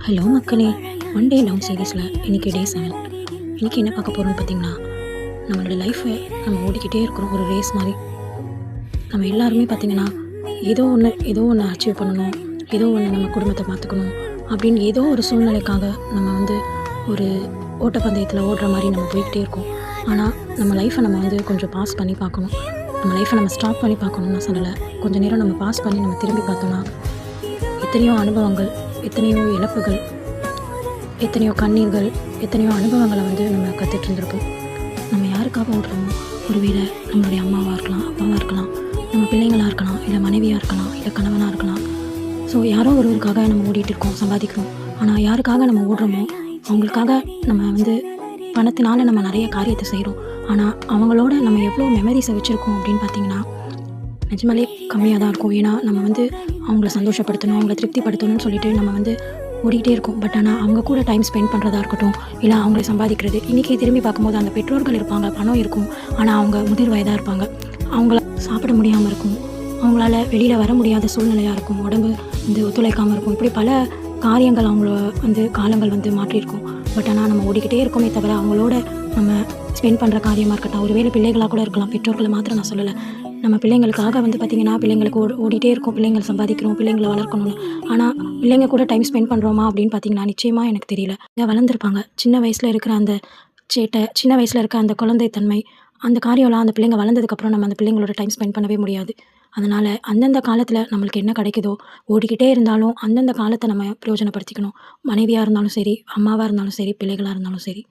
Hello மக்களே! One day long சீரீஸில் இன்றைக்கி டே 7. இன்றைக்கி என்ன பார்க்க போகிறோம்னு பார்த்தீங்கன்னா, நம்மளோட லைஃப்பை நம்ம ஓடிக்கிட்டே இருக்கிறோம் ஒரு ரேஸ் மாதிரி. நம்ம எல்லாருமே பார்த்திங்கன்னா, ஏதோ ஒன்று அச்சீவ் பண்ணணும், ஏதோ ஒன்று நம்ம குடும்பத்தை பார்த்துக்கணும் அப்படின்னு ஏதோ ஒரு சூழ்நிலைக்காக நம்ம ஒரு ஓட்டப்பந்தயத்தில் ஓடுற மாதிரி நம்ம போய்கிட்டே இருக்கோம். ஆனால் நம்ம லைஃப்பை நம்ம கொஞ்சம் பாஸ் பண்ணி பார்க்கணும். நம்ம லைஃப்பை நம்ம ஸ்டாப் பண்ணி பார்க்கணும்னு நான் சொல்லலை. கொஞ்சம் நேரம் நம்ம பாஸ் பண்ணி நம்ம திரும்பி பார்த்தோன்னா, எத்தனையோ அனுபவங்கள், எத்தனையோ இழப்புகள், எத்தனையோ கண்ணீர்கள், எத்தனையோ அனுபவங்களை நம்ம கற்றுட்டு இருந்திருப்போம். நம்ம யாருக்காக ஓடுறோமோ, ஒருவேளை நம்மளுடைய அம்மாவாக இருக்கலாம், அப்பாவாக இருக்கலாம், நம்ம பிள்ளைங்களாக இருக்கலாம், இல்லை மனைவியாக இருக்கலாம், இல்லை கணவனாக இருக்கலாம். ஸோ யாரோ ஒருவருக்காக நம்ம ஓடிட்டு இருக்கோம், சம்பாதிக்கிறோம். ஆனால் யாருக்காக நம்ம ஓடுறோமோ அவங்களுக்காக நம்ம பணத்தினால நம்ம நிறைய காரியத்தை செய்கிறோம். ஆனால் அவங்களோட நம்ம எவ்வளோ மெமரிஸை வச்சுருக்கோம் அப்படின்னு பார்த்திங்கன்னா நிஜமாலே கம்மியாக தான் இருக்கும். ஏன்னா நம்ம அவங்கள சந்தோஷப்படுத்தணும், அவங்கள திருப்திப்படுத்தணும்னு சொல்லிட்டு நம்ம ஓடிக்கிட்டே இருக்கோம். பட் ஆனால் அவங்க கூட டைம் ஸ்பெண்ட் பண்ணுறதா இருக்கட்டும், இல்லை அவங்கள சம்பாதிக்கிறது. இன்றைக்கி திரும்பி பார்க்கும்போது அந்த பெற்றோர்கள் இருப்பாங்க, பணம் இருக்கும், ஆனால் அவங்க முதிர் வயதாக இருப்பாங்க. அவங்கள சாப்பிட முடியாமல் இருக்கும், அவங்களால வெளியில் வர முடியாத சூழ்நிலையாக இருக்கும், உடம்பு ஒத்துழைக்காமல் இருக்கும். இப்படி பல காரியங்கள் அவங்கள காலங்கள் மாற்றியிருக்கும். பட் ஆனால் நம்ம ஓடிக்கிட்டே இருக்கோமே தவிர அவங்களோட நம்ம ஸ்பெண்ட் பண்ணுற காரியமாக இருக்கட்டும், ஒருவேளை பிள்ளைகளாக கூட இருக்கலாம், பெற்றோர்களை மாத்திரம் நான் சொல்லலை. நம்ம பிள்ளைங்களுக்காக பார்த்திங்கன்னா பிள்ளைங்களுக்கு ஓடிட்டே இருக்கோம், பிள்ளைங்களை சம்பாதிக்கிறோம், பிள்ளைங்களை வளர்க்கணும்னு. ஆனால் பிள்ளைங்க கூட டைம் ஸ்பெண்ட் பண்ணுறோமா அப்படின்னு பார்த்திங்கன்னா நிச்சயமாக எனக்கு தெரியல. வளர்ந்துருப்பாங்க, சின்ன வயசில் இருக்கிற அந்த சேட்டை, சின்ன வயசில் இருக்க அந்த குழந்தைத்தன்மை, அந்த காரியம்லாம் அந்த பிள்ளைங்க வளர்ந்ததுக்கப்புறம் நம்ம அந்த பிள்ளைங்களோட டைம் ஸ்பெண்ட் பண்ணவே முடியாது. அதனால் அந்தந்த காலத்தில் நம்மளுக்கு என்ன கிடைக்குதோ ஓடிக்கிட்டே இருந்தாலும் அந்தந்த காலத்தை நம்ம பிரயோஜனப்படுத்திக்கணும். மனைவியாக இருந்தாலும் சரி, அம்மாவாக இருந்தாலும் சரி, பிள்ளைகளாக இருந்தாலும் சரி.